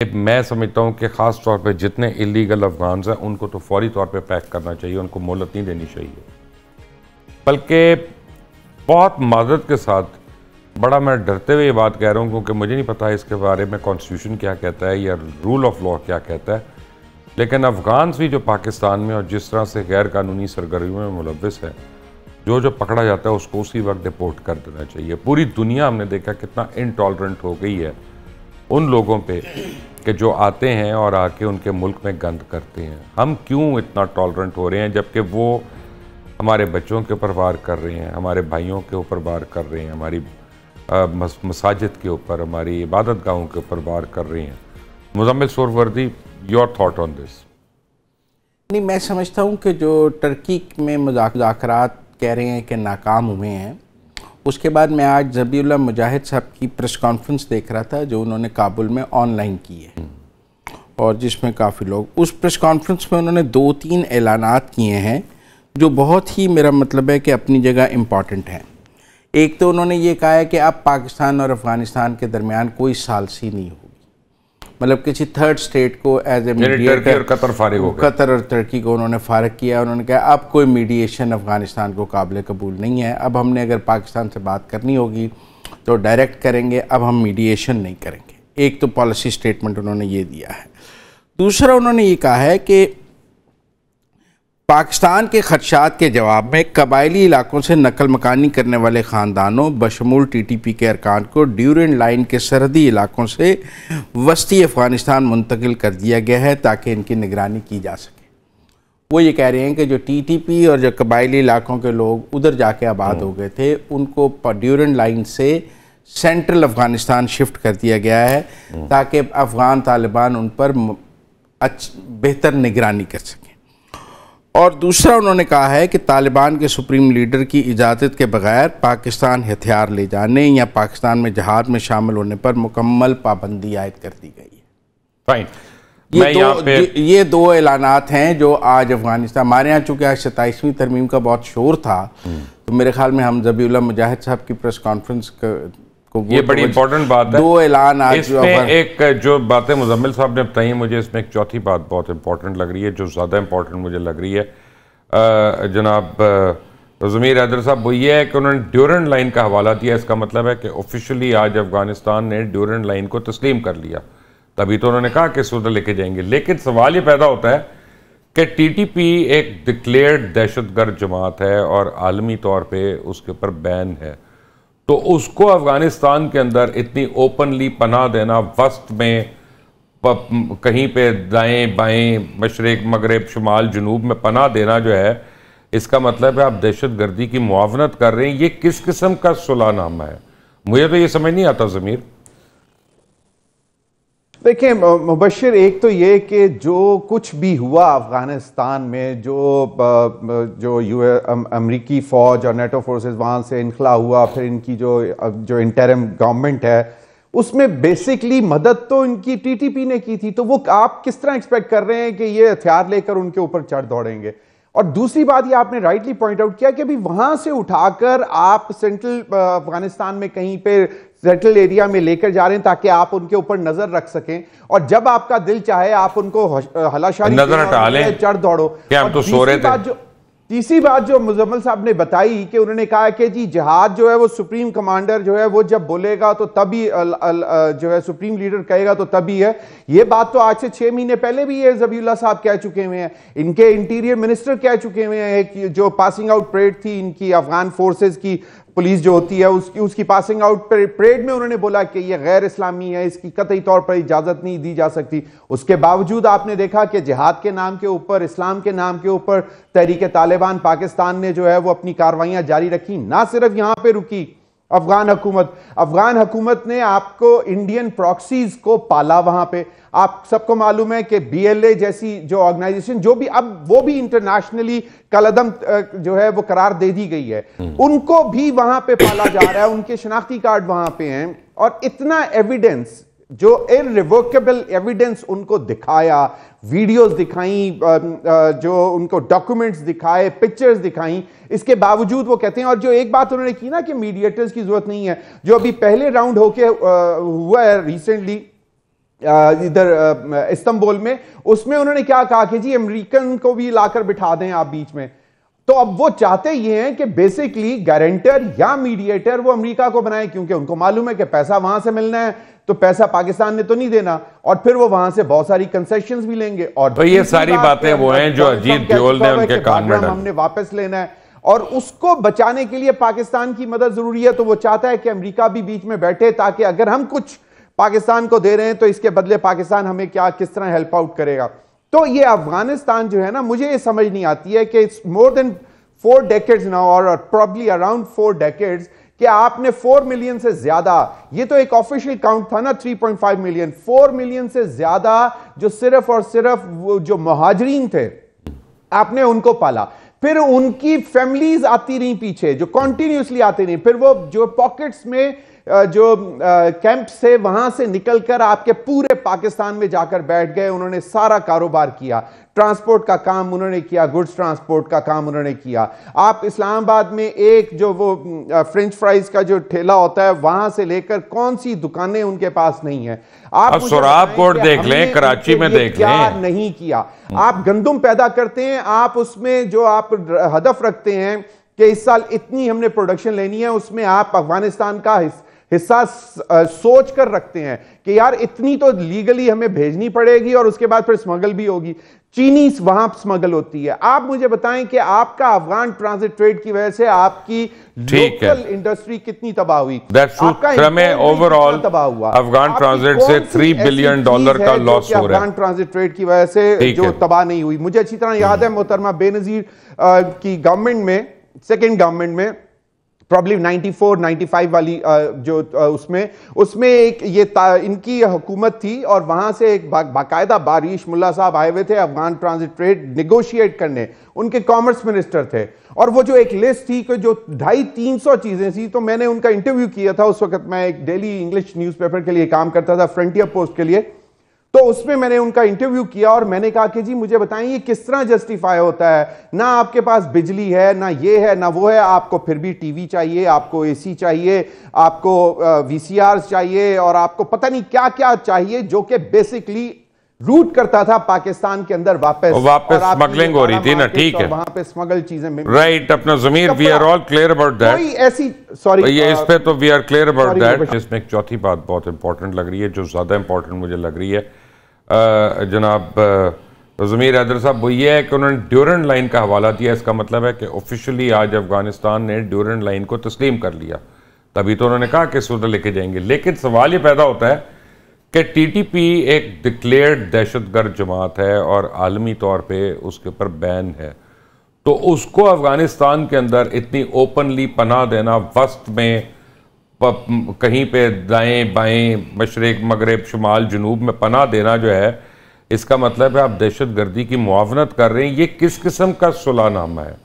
मैं समझता हूँ कि ख़ास तौर पे जितने इलीगल अफगान हैं उनको तो फौरी तौर पे पैक करना चाहिए, उनको मोहलत नहीं देनी चाहिए। बल्कि बहुत मादत के साथ, बड़ा मैं डरते हुए ये बात कह रहा हूँ क्योंकि मुझे नहीं पता इसके बारे में कॉन्स्टिट्यूशन क्या कहता है या रूल ऑफ लॉ क्या कहता है, लेकिन अफगान भी जो पाकिस्तान में और जिस तरह से गैर कानूनी सरगर्मियों में मुलव्वस है, जो पकड़ा जाता है उसको उसी वक्त डिपोर्ट कर देना चाहिए। पूरी दुनिया हमने देखा कितना इनटॉलरेंट हो गई है उन लोगों पे कि जो आते हैं और आके उनके मुल्क में गंद करते हैं। हम क्यों इतना टॉलरेंट हो रहे हैं जबकि वो हमारे बच्चों के ऊपर वार कर रहे हैं, हमारे भाइयों के ऊपर वार कर रहे हैं, हमारी मसाजिद के ऊपर, हमारी इबादत गाहों के ऊपर वार कर रहे हैं। Muzammil Suhrawardy, your thought on this? नहीं, मैं समझता हूँ कि जो टर्की में मुज़ाकरात कह रहे हैं कि नाकाम हुए हैं, उसके बाद मैं आज ज़बीउल्लाह मुजाहिद साहब की प्रेस कॉन्फ्रेंस देख रहा था जो उन्होंने काबुल में ऑनलाइन की है और जिसमें काफ़ी लोग, उस प्रेस कॉन्फ्रेंस में उन्होंने 2-3 ऐलानात किए हैं जो बहुत ही, मेरा मतलब है कि अपनी जगह इम्पॉर्टेंट हैं। एक तो उन्होंने ये कहा है कि अब पाकिस्तान और अफ़गानिस्तान के दरमियान कोई सालसी नहीं होगी, मतलब किसी थर्ड स्टेट को एज ए मीडिएटर, कतर और तुर्की को उन्होंने फ़ारग किया। उन्होंने कहा अब कोई मीडिएशन अफ़गानिस्तान को काबिल कबूल नहीं है, अब हमने अगर पाकिस्तान से बात करनी होगी तो डायरेक्ट करेंगे, अब हम मीडिएशन नहीं करेंगे। एक तो पॉलिसी स्टेटमेंट उन्होंने ये दिया है। दूसरा उन्होंने ये कहा है कि पाकिस्तान के खदशात के जवाब में कबायली इलाकों से नकल मकानी करने वाले ख़ानदानों बशमूल TTP के अरकान को ड्यूरेंट लाइन के सरहदी इलाकों से वस्ती अफ़गानिस्तान मुंतकिल कर दिया गया है ताकि इनकी निगरानी की जा सके। वो ये कह रहे हैं कि जो TTP और जो कबायली इलाकों के लोग उधर जाके आबाद हो गए थे उनको ड्यूरेंट लाइन से सेंट्रल अफ़गानिस्तान शिफ्ट कर दिया गया है ताकि अफ़गान तालिबान उन पर बेहतर निगरानी कर सकें। और दूसरा उन्होंने कहा है कि तालिबान के सुप्रीम लीडर की इजाज़त के बगैर पाकिस्तान हथियार ले जाने या पाकिस्तान में जहाद में शामिल होने पर मुकम्मल पाबंदी आयद कर दी गई है। फाइन, ये दो ऐलानात हैं जो आज अफगानिस्तान, हमारे यहाँ चूँकि आज 27वीं तरमीम का बहुत शोर था तो मेरे ख्याल में हम ज़बीउल्लाह मुजाहिद साहब की प्रेस कॉन्फ्रेंस ये बड़ी इंपॉर्टेंट बात है। दो ऐलान आज इसमें एक जो बातें मुज़म्मिल साहब ने बताई, मुझे इसमें एक चौथी बात बहुत इंपॉर्टेंट लग रही है, जो ज़्यादा इंपॉर्टेंट मुझे लग रही है जनाब ज़मीर हैदर साहब, वो ये है कि उन्होंने ड्यूरेंट लाइन का हवाला दिया। इसका मतलब है कि ऑफिशियली आज अफगानिस्तान ने ड्यूरेंट लाइन को तस्लीम कर लिया, तभी तो उन्होंने कहा कि सुधर लेके जाएंगे। लेकिन सवाल ये पैदा होता है कि TTP एक डिक्लेयर्ड दहशतगर्द जमात है और आलमी तौर पर उसके ऊपर बैन है, तो उसको अफगानिस्तान के अंदर इतनी ओपनली पनाह देना, वस्त में कहीं पे दाएं बाएं मशरिक मगरब शुमाल जनूब में पनाह देना जो है, इसका मतलब है आप दहशतगर्दी की मुआवनत कर रहे हैं। ये किस किस्म का सुलहनामा है? मुझे तो ये समझ नहीं आता ज़मीर। देखिए मुबश्शिर, एक तो ये कि जो कुछ भी हुआ अफ़गानिस्तान में, जो अमरीकी फ़ौज और नेटो फोर्सेस वहाँ से इनखला हुआ, फिर इनकी जो इंटरिम गवर्नमेंट है, उसमें बेसिकली मदद तो इनकी TTP ने की थी। तो वो आप किस तरह एक्सपेक्ट कर रहे हैं कि ये हथियार लेकर उनके ऊपर चढ़ दौड़ेंगे? और दूसरी बात, ये आपने राइटली पॉइंट आउट किया कि अभी वहां से उठाकर आप सेंट्रल अफगानिस्तान में कहीं पे सेंट्रल एरिया में लेकर जा रहे हैं ताकि आप उनके ऊपर नजर रख सकें, और जब आपका दिल चाहे आप उनको हलाशारी नजर हटा लें, चढ़ दौड़ो। क्या हम तो सो रहे थे। तीसरी बात जो मुज़म्मिल साहब ने बताई कि उन्होंने कहा कि जी जिहाद जो है वो सुप्रीम कमांडर जो है वो जब बोलेगा तो तभी जो है सुप्रीम लीडर कहेगा तो तभी है। ये बात तो आज से 6 महीने पहले भी ये ज़बीउल्लाह साहब कह चुके हुए हैं, इनके इंटीरियर मिनिस्टर कह चुके हुए हैं कि जो पासिंग आउट परेड थी इनकी अफगान फोर्सेस की, पुलिस जो होती है उसकी पासिंग आउट परेड में उन्होंने बोला कि यह गैर इस्लामी है, इसकी कतई तौर पर इजाजत नहीं दी जा सकती। उसके बावजूद आपने देखा कि जिहाद के नाम के ऊपर, इस्लाम के नाम के ऊपर तहरीक तालिबान पाकिस्तान ने जो है वो अपनी कार्रवाइयां जारी रखी। ना सिर्फ यहां पे रुकी अफगान हुकूमत ने आपको इंडियन प्रॉक्सीज को पाला वहां पे। आप सबको मालूम है कि BLA जैसी जो ऑर्गेनाइजेशन जो भी अब वो भी इंटरनेशनली कलअदम जो है वो करार दे दी गई है, उनको भी वहां पे पाला जा रहा है, उनके शनाख्ती कार्ड वहां पे हैं, और इतना एविडेंस, जो इररिवोकेबल एविडेंस उनको दिखाया, वीडियोस दिखाई, जो उनको डॉक्यूमेंट्स दिखाए, पिक्चर्स दिखाई, इसके बावजूद वो कहते हैं। और जो एक बात उन्होंने की ना कि मीडिएटर्स की जरूरत नहीं है, जो अभी पहले राउंड होके हुआ है रिसेंटली, इधर इस्तांबुल में, उसमें उन्होंने क्या कहा कि जी अमेरिकन को भी लाकर बिठा दें आप बीच में। तो अब वो चाहते ये हैं कि बेसिकली गारंटर या मीडिएटर वो अमेरिका को बनाए, क्योंकि उनको मालूम है कि पैसा वहां से मिलना है, तो पैसा पाकिस्तान ने तो नहीं देना, और फिर वो वहां से बहुत सारी कंसेशंस भी लेंगे। और तो ये सारी बातें वो हैं जो अजीत ढोल ने उनके कान में डाली, हमने वापस लेना है और उसको बचाने के लिए पाकिस्तान की मदद जरूरी है। तो वो चाहता है कि अमेरिका भी बीच में बैठे, ताकि अगर हम कुछ पाकिस्तान को दे रहे हैं तो इसके बदले पाकिस्तान हमें क्या किस तरह हेल्प आउट करेगा। तो ये अफगानिस्तान जो है ना, मुझे ये समझ नहीं आती है कि it's more than 4 decades now और प्रॉब्ली अराउंड 4 decades कि आपने 4 मिलियन से ज्यादा, ये तो एक ऑफिशियल काउंट था ना 3.5 मिलियन, 4 मिलियन से ज्यादा जो सिर्फ और सिर्फ जो मुहाजिरीन थे आपने उनको पाला। फिर उनकी फैमिलीज आती रही पीछे, जो कॉन्टिन्यूसली आती रही। फिर वो जो पॉकेट्स में जो कैंप से वहां से निकलकर आपके पूरे पाकिस्तान में जाकर बैठ गए। उन्होंने सारा कारोबार किया, ट्रांसपोर्ट का काम उन्होंने किया, गुड्स ट्रांसपोर्ट का काम उन्होंने किया। आप इस्लामाबाद में एक जो वो फ्रेंच फ्राइज का जो ठेला होता है, वहां से लेकर कौन सी दुकानें उनके पास नहीं है। आप सोराब कोट देख लें, कराची में देख लें, नहीं किया। आप गंदुम पैदा करते हैं, आप उसमें जो आप हदफ रखते हैं कि इस साल इतनी हमने प्रोडक्शन लेनी है, उसमें आप अफगानिस्तान का हिस्सा सोच कर रखते हैं कि यार इतनी तो लीगली हमें भेजनी पड़ेगी और उसके बाद फिर स्मगल भी होगी। चीनी वहां स्मगल होती है। आप मुझे बताएं कि आपका अफगान ट्रांजिट ट्रेड की वजह से आपकी लोकल इंडस्ट्री कितनी तबाह हुई। ओवरऑल तबाह हुआ। अफगान ट्रांजिट से $3 बिलियन का लॉस हो रहा है। अफगान ट्रांजिट ट्रेड की वजह से जो तबाह नहीं हुई। मुझे अच्छी तरह याद है मोहतरमा बेनजीर की गवर्नमेंट में, सेकेंड गवर्नमेंट में, प्रॉब्ली 94-95 वाली जो उसमें एक ये इनकी हुकूमत थी और वहां से एक बाकायदा बारिश मुल्ला साहब आए हुए थे अफगान ट्रांजिट ट्रेड निगोशिएट करने, उनके कॉमर्स मिनिस्टर थे। और वो जो एक लिस्ट थी कि जो 250-300 चीजें थी, तो मैंने उनका इंटरव्यू किया था। उस वक्त मैं एक डेली इंग्लिश न्यूज़पेपर के लिए काम करता था, फ्रंटियर पोस्ट के लिए। तो उसमें मैंने उनका इंटरव्यू किया और मैंने कहा कि जी मुझे बताएं ये किस तरह जस्टिफाई होता है, ना आपके पास बिजली है, ना ये है, ना वो है, आपको फिर भी टीवी चाहिए, आपको एसी चाहिए, आपको वीसीआर चाहिए और आपको पता नहीं क्या क्या चाहिए, जो कि बेसिकली रूट करता था पाकिस्तान के अंदर वापस स्मगलिंग हो रही थी ना। ठीक है, वहां पे स्मगल चीजें राइट। अपना ज़मीर, we are all clear about that. कोई ऐसी सॉरी ये इस पे तो we are clear about that. इसमें एक चौथी बात बहुत इंपॉर्टेंट लग रही है, जो ज्यादा इंपॉर्टेंट मुझे लग रही है जनाब ज़मीर हैदर साहब, वो ये है कि उन्होंने ड्यूरेंट लाइन का हवाला दिया। इसका मतलब है कि ऑफिशियली आज अफगानिस्तान ने ड्यूरेंट लाइन को तस्लीम कर लिया, तभी तो उन्होंने कहा कि सूरत लेके जाएंगे। लेकिन सवाल ये पैदा होता है कि टीटीपी एक डिक्लेयर्ड दहशतगर्द जमात है और आलमी तौर पे उसके ऊपर बैन है, तो उसको अफगानिस्तान के अंदर इतनी ओपनली पनाह देना, वस्त में कहीं पे दाएं बाएं, मशरिक मगरब शुमाल जनूब में पनाह देना जो है, इसका मतलब है आप दहशत गर्दी की मुआवनत कर रहे हैं। ये किस किस्म का सुलहनामा है?